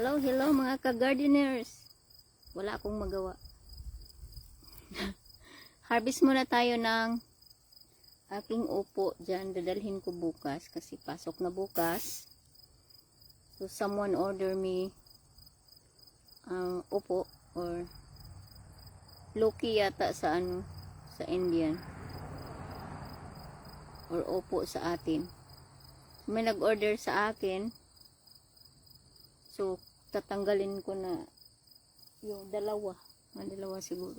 Hello, hello mga ka-gardeners. Wala akong magawa. Harvest muna tayo ng aking upo dyan. Dadalhin ko bukas kasi pasok na bukas. So someone order me upo or loki yata sa sa Indian. Or upo sa atin. May nag-order sa akin. So, tatanggalin ko na yung dalawa siguro.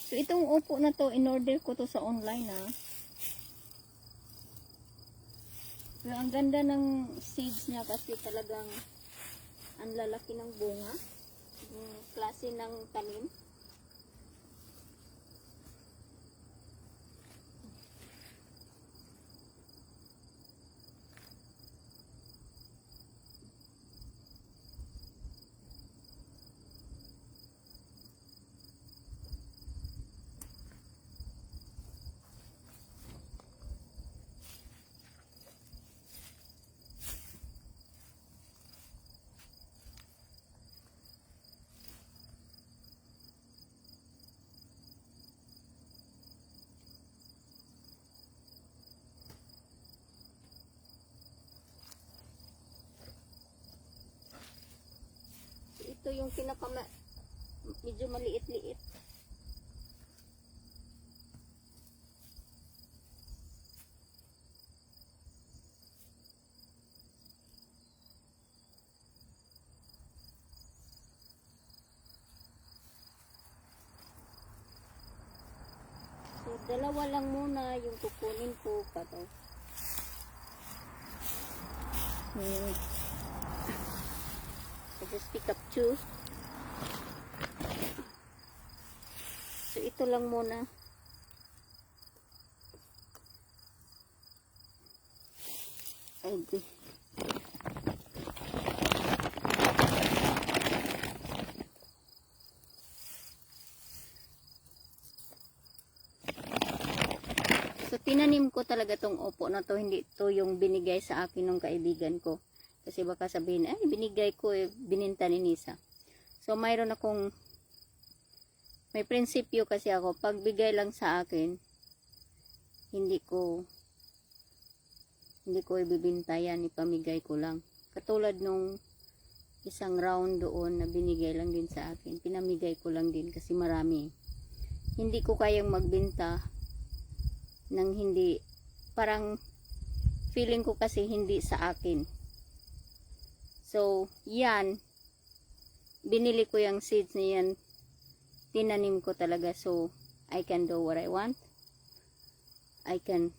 So, itong upo na to, in-order ko to sa online So, ang ganda ng seeds niya kasi talagang ang lalaki ng bunga. Yung klase ng tanim. Ito yung medyo maliit-liit. So, dalawa lang muna yung kukunin ko pa to. I just pick up 2. So, ito lang muna. Okay. So, tinanim ko talaga tong upo na to. Hindi to yung binigay sa akin ng kaibigan ko. Kasi baka sabihin, ay, binigay ko, bininta ni Nisa. So, may prinsipyo kasi ako. Pag bigay lang sa akin, hindi ko ibibinta yan, ipamigay ko lang. Katulad nung isang round doon na binigay lang din sa akin. Pinamigay ko lang din kasi marami. Hindi ko kayang magbenta ng hindi, parang feeling ko kasi hindi sa akin. So, yan, binili ko yung seeds na yan, tinanim ko talaga, so I can do what I want. I can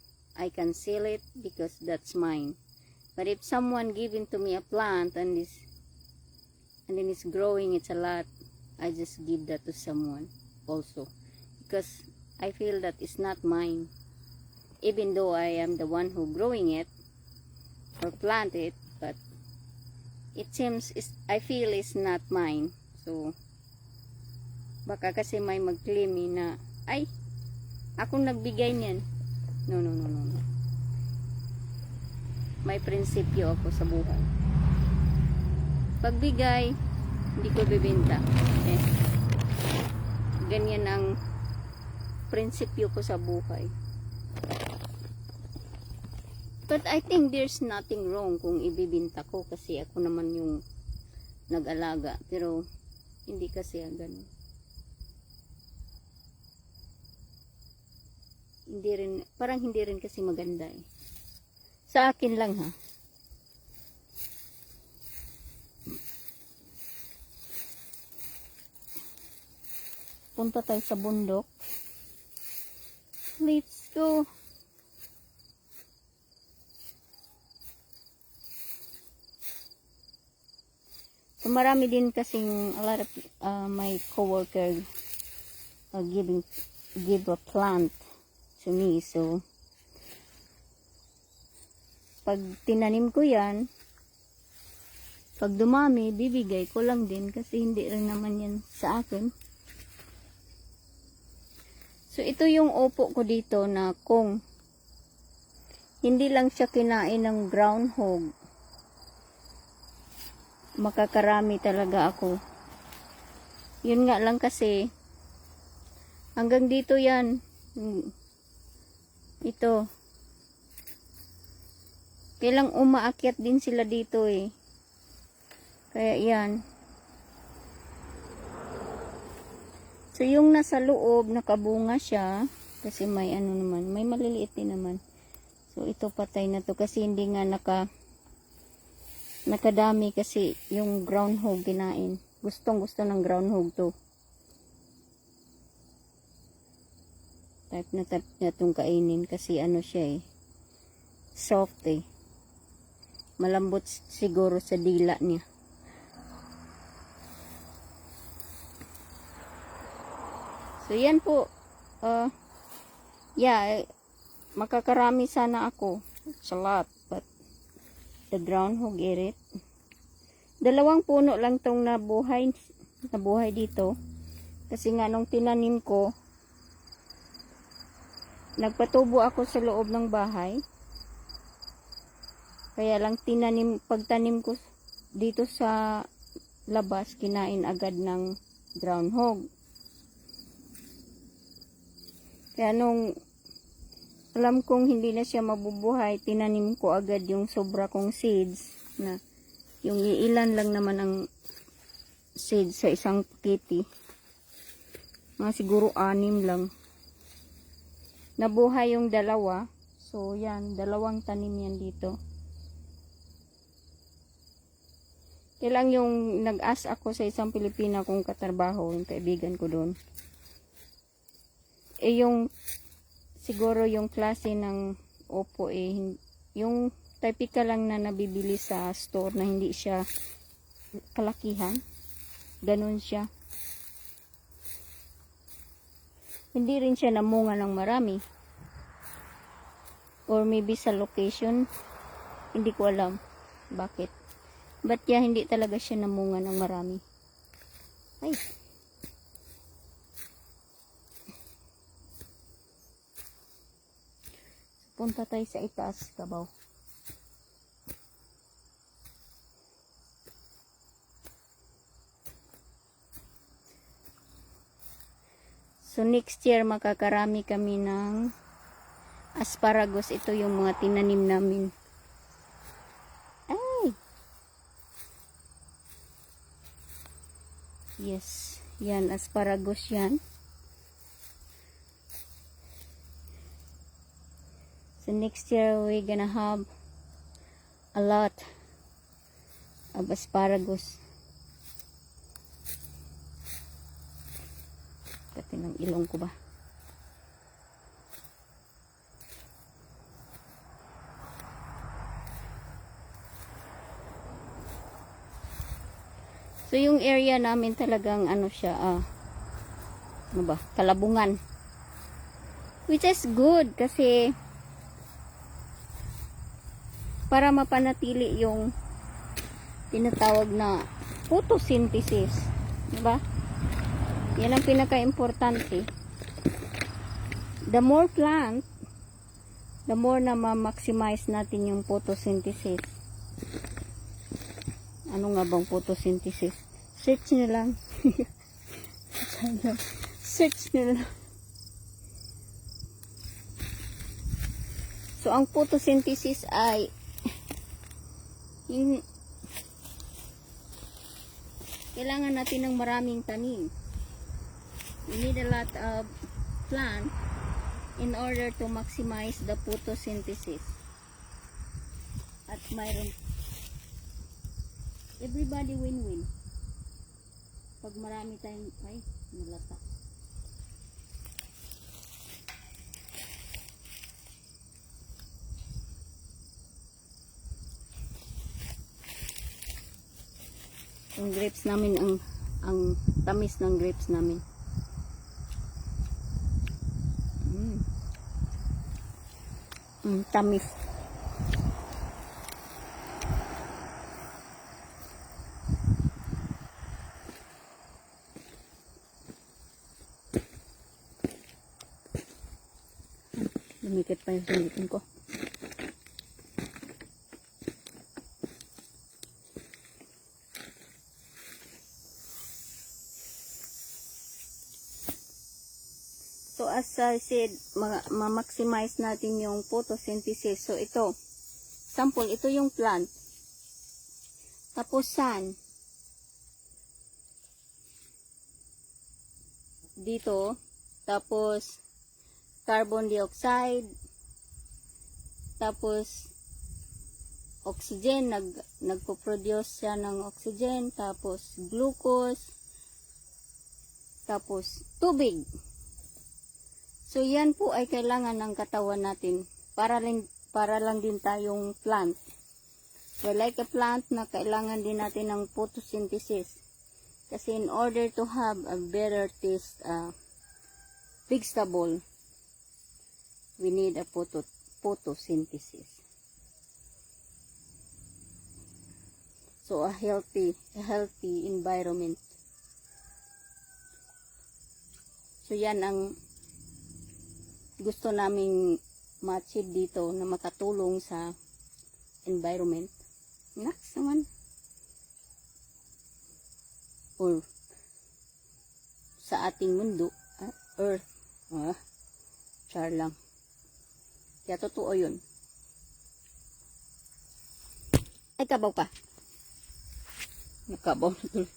sell it because that's mine. But if someone giving to me a plant and then it's growing, it's a lot, I just give that to someone also because I feel that it's not mine. Even though I am the one who growing it or plant it, but it seems I feel it's not mine. So baka kasi may mag-claim na ay, akong nagbigay niyan. No. May prinsipyo ako sa buhay. Pagbigay, hindi ko bibenta. Okay? Ganyan ang prinsipyo ko sa buhay. But I think there's nothing wrong kung ibibinta ko kasi ako naman yung nag-alaga. Pero hindi kasi ganun. Parang hindi rin kasi maganda eh. Sa akin lang ha. Punta tayo sa bundok. Let's go. So, marami din kasing a lot of my coworker give a plant to me. So, pag tinanim ko yan, pag dumami, bibigay ko lang din kasi hindi rin naman yan sa akin. So, ito yung upo ko dito na kung hindi lang siya kinain ng groundhog, makakarami talaga ako. Yun nga lang kasi hanggang dito yan. Ito. Kailang umaakyat din sila dito eh. Kaya yan. So yung nasa loob nakabunga siya kasi may ano naman, may maliliit din naman. So ito patay na to kasi hindi nga nakadami kasi yung groundhog kinain. Gustong gusto ng groundhog to. Type na itong kainin kasi ano siya eh. Soft eh. Malambot siguro sa dila niya. So yan po. Yeah, makakarami sana ako. It's a lot, but the groundhog ate it. 2 puno lang tong nabuhay dito. Kasi nga nung tinanim ko, nagpatubo ako sa loob ng bahay. Kaya lang pagtanim ko dito sa labas, kinain agad ng groundhog. Kaya nung alam kong hindi na siya mabubuhay, tinanim ko agad yung sobra kong seeds na yung ilan lang naman ang seeds sa isang pakete. Mga siguro 6 lang. Nabuhay yung 2. So yan, 2 tanim yan dito. Kailang yung nag-ask ako sa isang Pilipina kong katrabaho, yung kaibigan ko doon. Yung siguro yung klase ng opo yung typical lang na nabibili sa store na hindi siya kalakihan. Ganun siya. Hindi rin siya namunga ng marami. Or maybe sa location, hindi ko alam bakit. But yeah, hindi talaga siya namunga ng marami. Ay. Punta tayo sa itaas, kabaw. So next year makakarami kami ng asparagus. Ito yung mga tinanim namin. Ay! Yes, yan asparagus yan. So next year we're gonna have a lot of asparagus. Pati ng ilong ko ba? So yung area namin talagang ano siya, ano ba? Kalabungan. Which is good kasi para mapanatili yung tinatawag na photosynthesis, diba? Yan ang pinaka-importante. The more plant, the more na ma-maximize natin yung photosynthesis. Ano nga bang photosynthesis? Search nyo lang. Search nyo lang. So, ang photosynthesis ay yung kailangan natin ng maraming tanim. We need a lot of plant in order to maximize the photosynthesis. At mayroon everybody win-win. Pag marami tayong ay, nalata. Yung grapes namin, ang tamis ng grapes namin. Tamis. Lumikit pa yung sinitin ko. So as I said, ma-maximize natin yung photosynthesis. So ito, sample, ito yung plant. Tapos sun. Dito, tapos carbon dioxide, tapos oxygen, nagpo-produce siya ng oxygen, tapos glucose, tapos tubig. So yan po ay kailangan ng katawan natin para lang din tayong plant. We're like a plant na kailangan din natin ng photosynthesis. Kasi in order to have a better taste vegetable, we need a photosynthesis. So a healthy environment. So yan ang gusto naming ma-achieve dito na makatulong sa environment. Next naman. Or sa ating mundo, earth. Char lang. Kaya totoo yun. Ay, kabaw pa. Nakabaw na tuloy.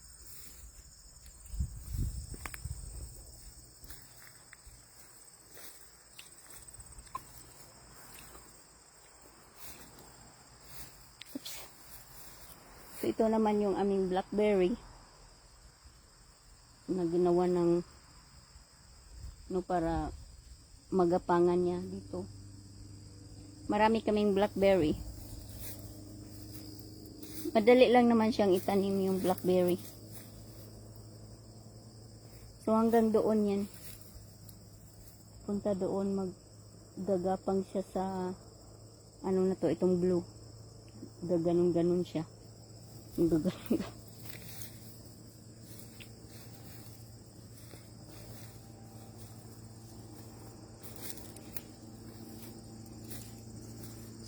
So, ito naman yung aming blackberry na ginawa ng para magapangan niya dito. Marami kaming blackberry. Madali lang naman siyang itanim yung blackberry. So hanggang doon yan. Punta doon, maggagapang siya sa ano na to, itong blue. Gaganon-ganon siya. Gaganon-ganon.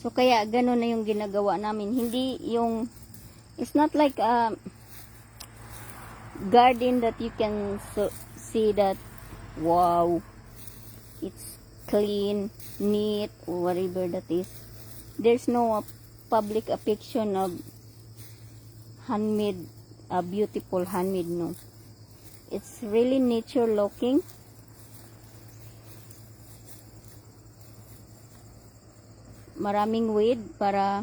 So kaya ganon na yung ginagawa namin. Hindi yung, it's not like a garden that you can see that wow, it's clean, neat, or whatever that is. There's no public affection of handmade, beautiful handmade, no. It's really nature looking. Maraming weed para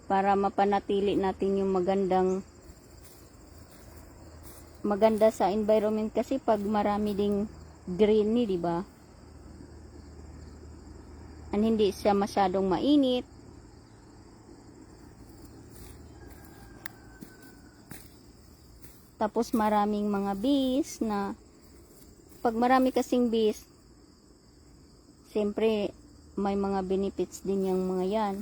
mapanatili natin yung maganda sa environment, kasi pag marami ding greeny, di ba? And hindi siya masyadong mainit. Tapos maraming mga bees na pag marami kasing bees, siyempre may mga benefits din yung mga yan.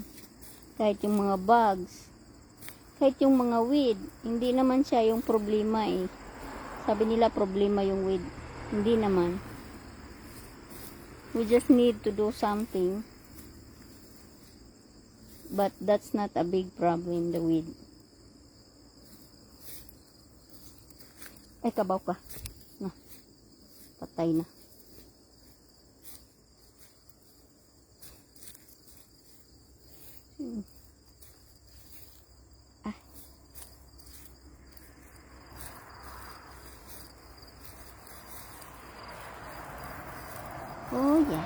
Kahit yung mga bugs, kahit yung mga weed, hindi naman siya yung problema eh. Sabi nila problema yung weed. Hindi naman. We just need to do something. But that's not a big problem, the weed. Ay, kabaw ka. Na. Patay na. Oh yeah.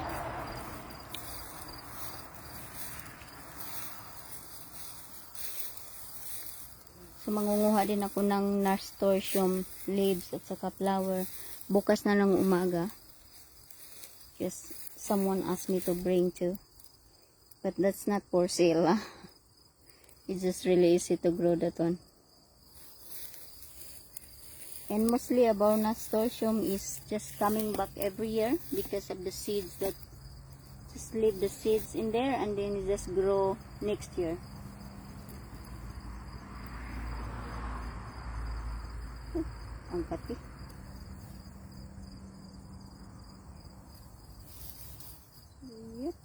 So mangunguha din ako ng nasturtium leaves at saka flower bukas na ng umaga. Just someone asked me to bring to. But that's not for sale. It's just really easy to grow that one. And mostly about nasturtium is just coming back every year because of the seeds that just leave the seeds in there and then it just grow next year. Ang pati. Yep.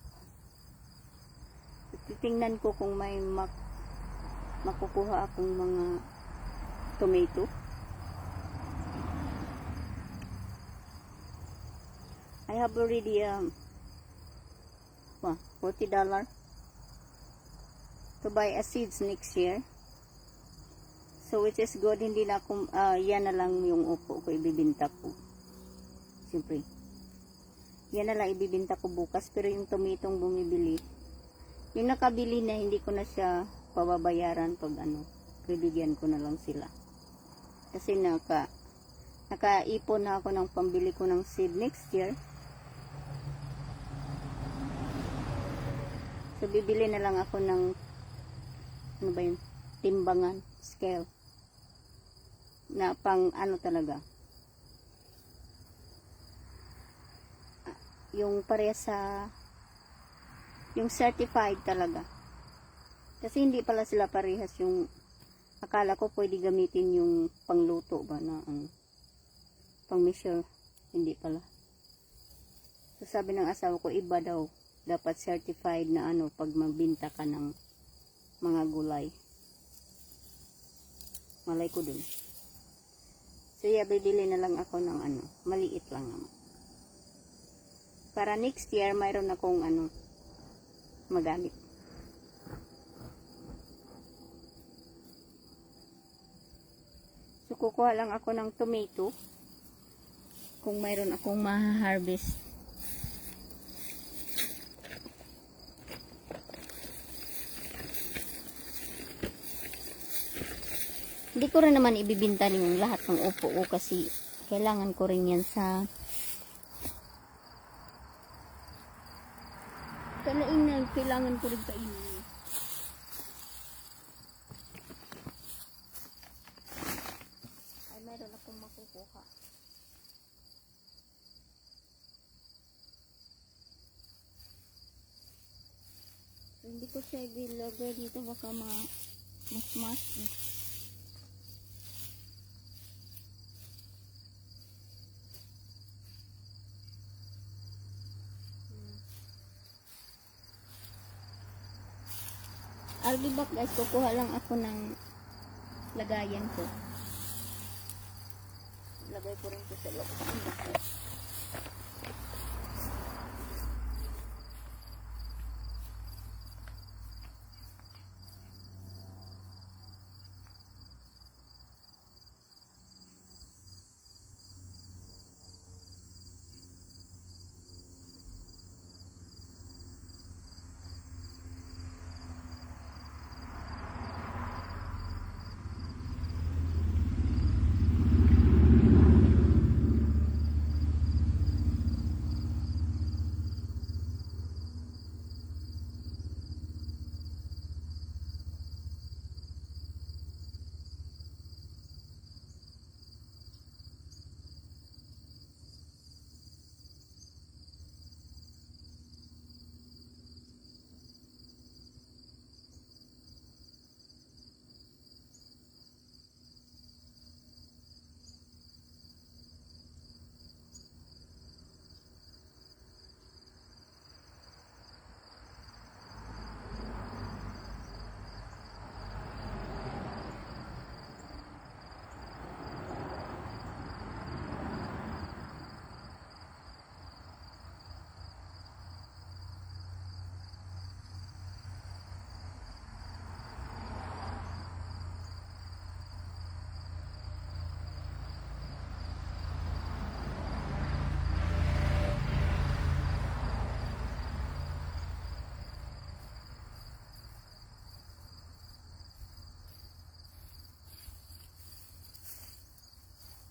Titingnan ko kung may makukuha akong mga tomato. I have already $40 to buy a seeds next year. So which is good, hindi na ako, yan na lang yung upo ko ibibinta ko. Siyempre, yan na lang ibibinta ko bukas. Pero yung tomatong bumibili, yung nakabili na, hindi ko na siya pababayaran pag bibigyan ko na lang sila. Kasi nakaipon na ako ng pambili ko ng seed next year. So bibili na lang ako ng timbangan, scale na pang talaga, yung pareha sa yung certified talaga, kasi hindi pala sila parehas. Yung akala ko pwede gamitin yung pangluto ba na pang measure, hindi pala. So sabi ng asawa ko, iba daw dapat certified na pag magbinta ka ng mga gulay. Malay ko dun. So yeah, bibili na lang ako ng maliit lang naman. Para next year, mayroon akong magamit. So kukuha lang ako ng tomato kung mayroon akong ma-harvest. Hindi ko rin naman ibibinta yung lahat ng upo ko kasi kailangan ko rin yan sa kanainan. Kailangan ko rin kainin. Ay, mayroon akong makukuha. Hindi ko siya ilagay dito, baka mas I'll be back guys, kukuha lang ako ng lagayan ko. Lagay ko rin ko sa loob.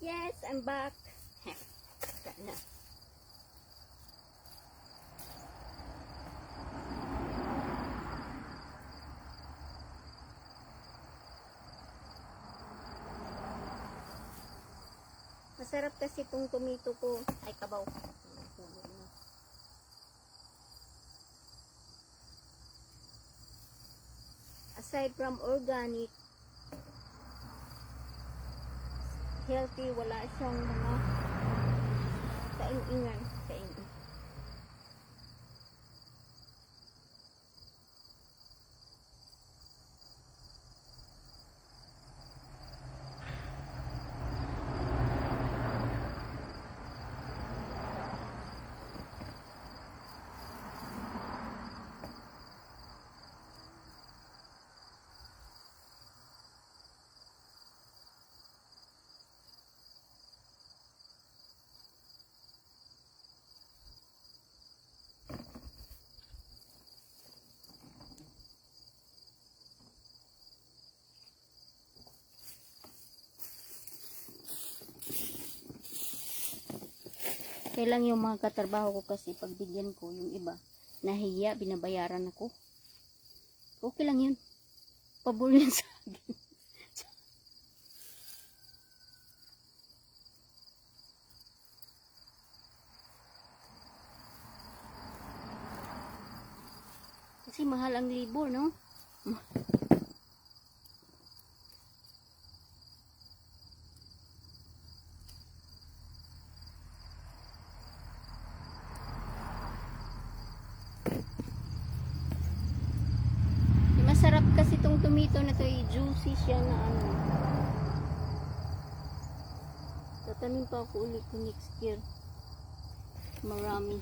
Yes, I'm back. Na. Masarap kasi itong tomato ko. Ay, kabaw. Aside from organic, healthy, wala siyang mga kain-ingan. Kaya lang yung mga katrabaho ko kasi pagbigyan ko yung iba, nahiya, binabayaran ako. Okay lang yun. Pabor yun sa akin. Kasi mahal ang libur, no? Masarap kasi itong tomato na to, juicy siya na ano. Tatanim pa ako ulit next year. Marami.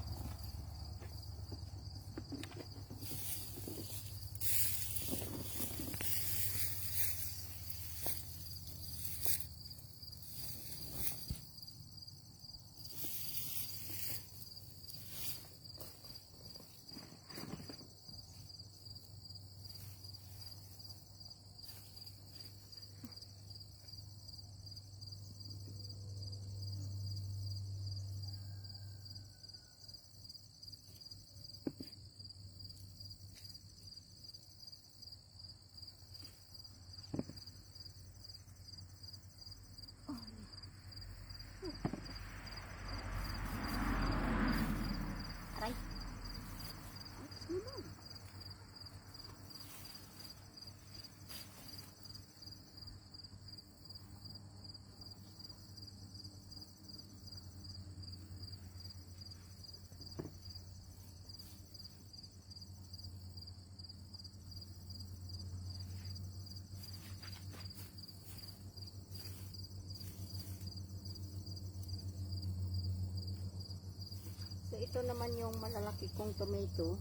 Aray. So ito naman yung malalaki kong tomato.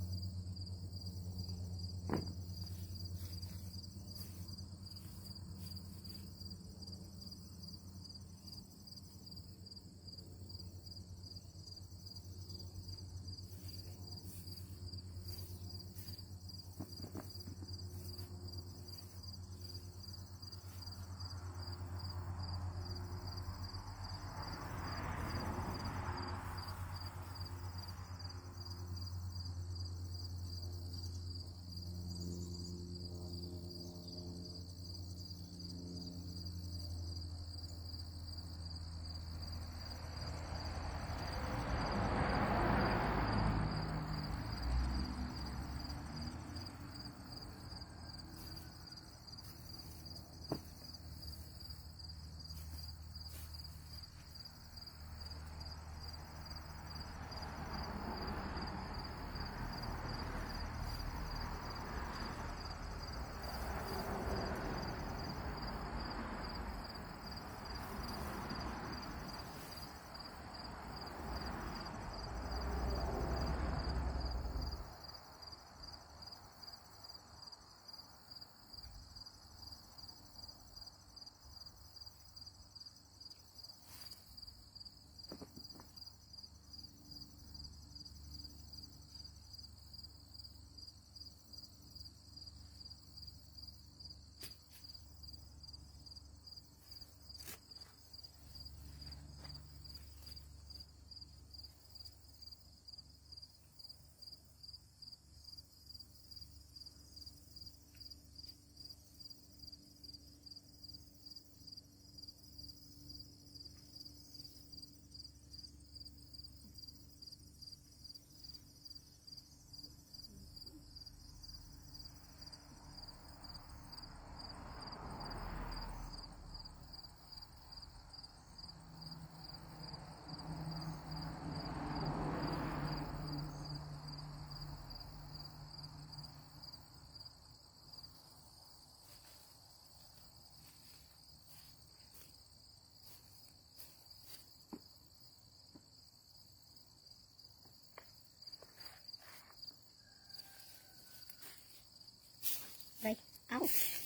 Right. Ouch.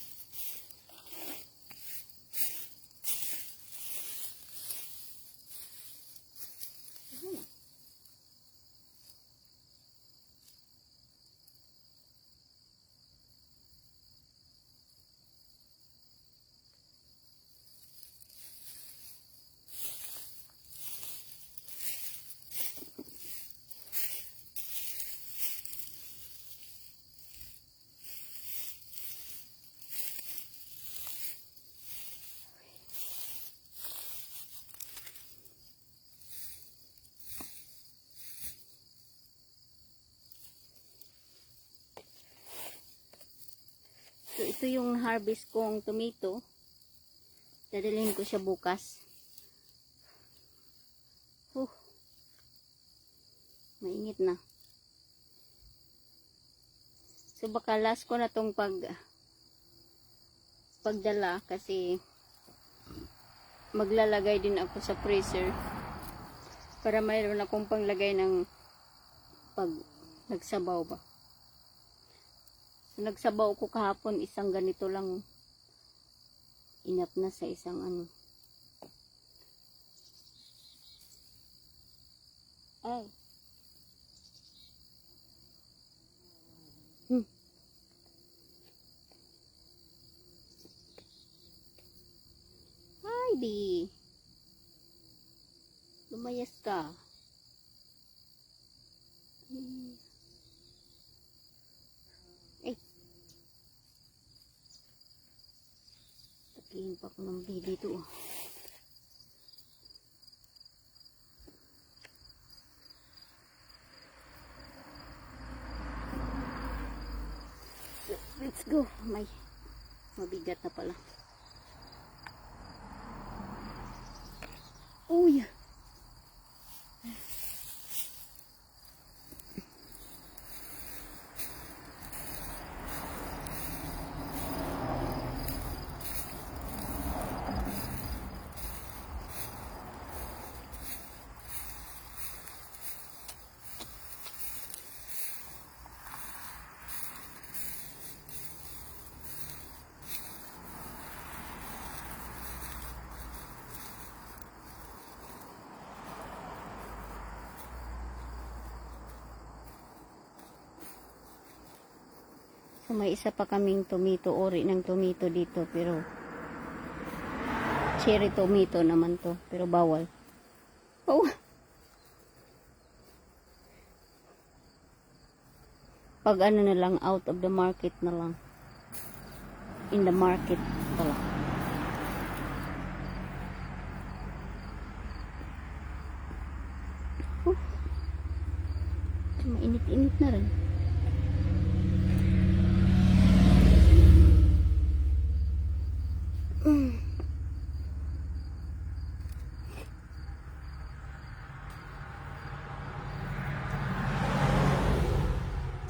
ito yung harvest kong tomato. Dadalhin ko siya bukas. Mainit na. So baka last ko na tong pagdala kasi maglalagay din ako sa freezer para mayroon akong panglagay ng pag nagsabaw ba. So, nagsabaw ko kahapon, isang ganito lang, enough na sa isang ano. Ay. Heidi, lumayas ka. Eh, takihin pa ko ng baby to. Let's go. Mabigat na pala. Oh yeah. So may isa pa kaming tomato, ori ng tomato dito, pero cherry tomato naman to, pero bawal. Oh. Pag ano na lang, out of the market na lang. In the market pala. Mainit-init na rin.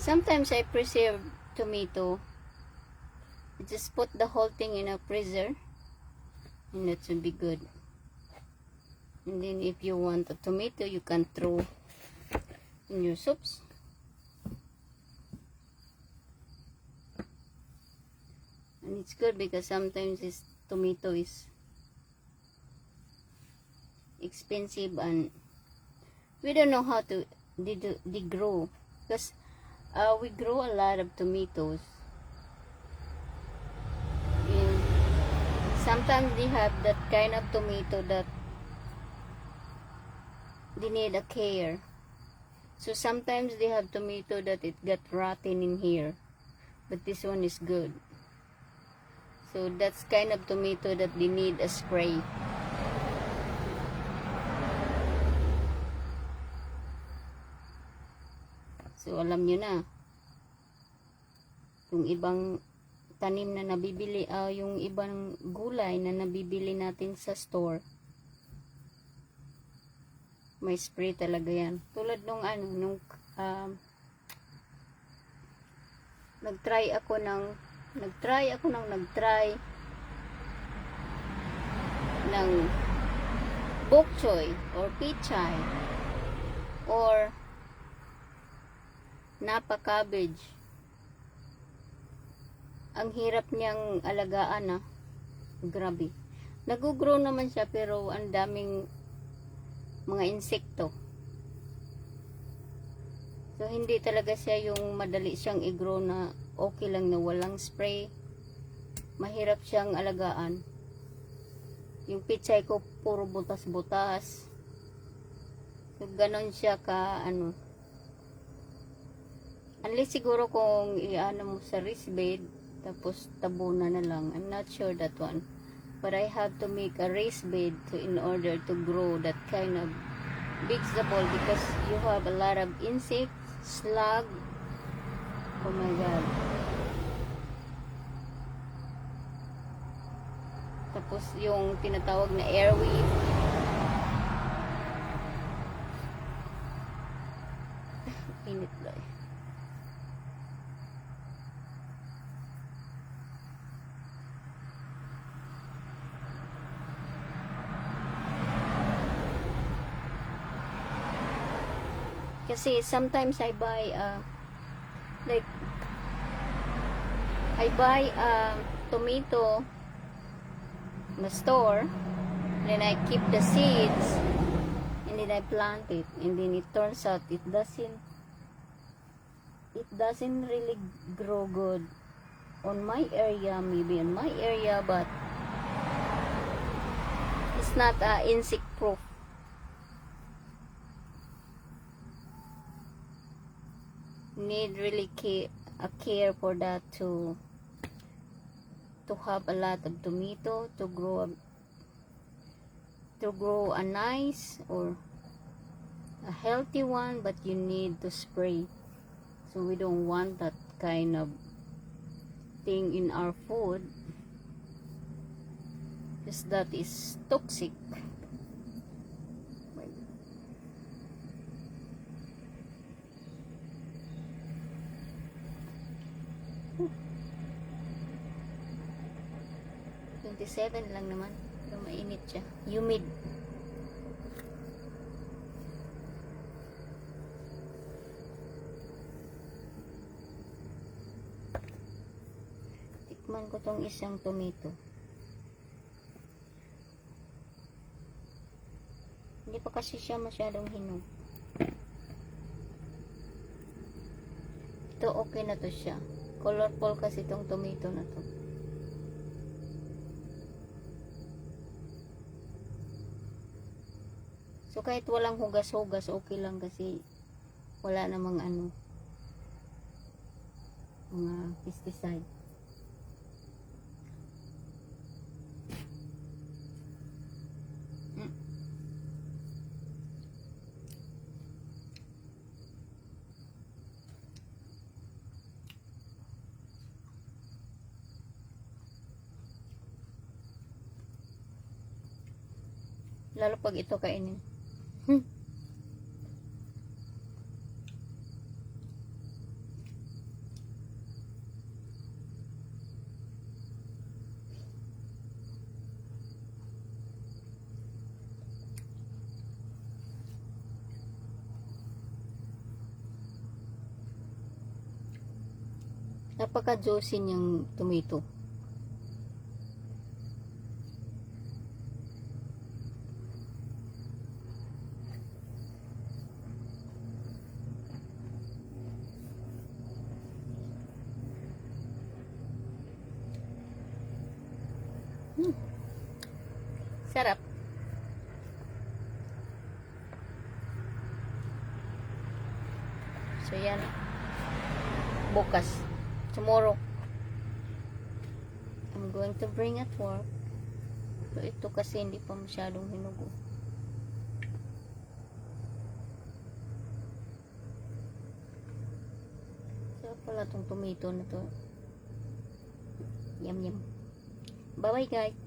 Sometimes I preserve tomato. Just put the whole thing in a freezer and that should be good. And then if you want a tomato, you can throw in your soups. And it's good because sometimes this tomato is expensive and we don't know how to they grow, because we grow a lot of tomatoes and sometimes they have that kind of tomato that they need a care. So sometimes they have tomato that it got rotten in here, but this one is good. So that's kind of tomato that they need a spray. So alam nyo na, yung ibang tanim na nabibili, yung ibang gulay na nabibili natin sa store, may spray talaga yan. Tulad nung nagtry ako ng bok choy or pichay or napa cabbage. Ang hirap niyang alagaan grabe. Nag-grow naman siya pero ang daming mga insekto. So hindi talaga siya yung madali siyang i-grow na okay lang na walang spray. Mahirap siyang alagaan. Yung pichay ko puro butas-butas. So ganon siya ka unless siguro kung i-ano mo sa raised bed tapos tabunan na lang. I'm not sure that one. But I have to make a raised bed in order to grow that kind of vegetable because you have a lot of insects, slug. Oh my God. Tapos yung tinatawag na airweave. Init lang. Kasi sometimes I buy like I buy tomato in the store, then I keep the seeds and then I plant it, and then it turns out it doesn't really grow good on my area, maybe in my area, but it's not insect proof. Need really care for that to have a lot of tomato to grow a nice or a healthy one, but you need to spray. So we don't want that kind of thing in our food, because that is toxic. Whew. 27 lang naman. So mainit siya. Humid. Tikman ko tong isang tomato. Hindi pa kasi siya masyadong hinog. Ito okay na to siya. Colorful kasi itong tomato na to. So kahit walang hugas-hugas, okay lang kasi wala namang mga pesticide. Lalo pag ito kainin. Napaka-juicy niyang tomato. Sarap. So yan. Bukas. Tomorrow. I'm going to bring at work. So ito kasi hindi pa masyadong hinugo. Sarap pala tong tomato na to. Yum yum. Bye bye guys.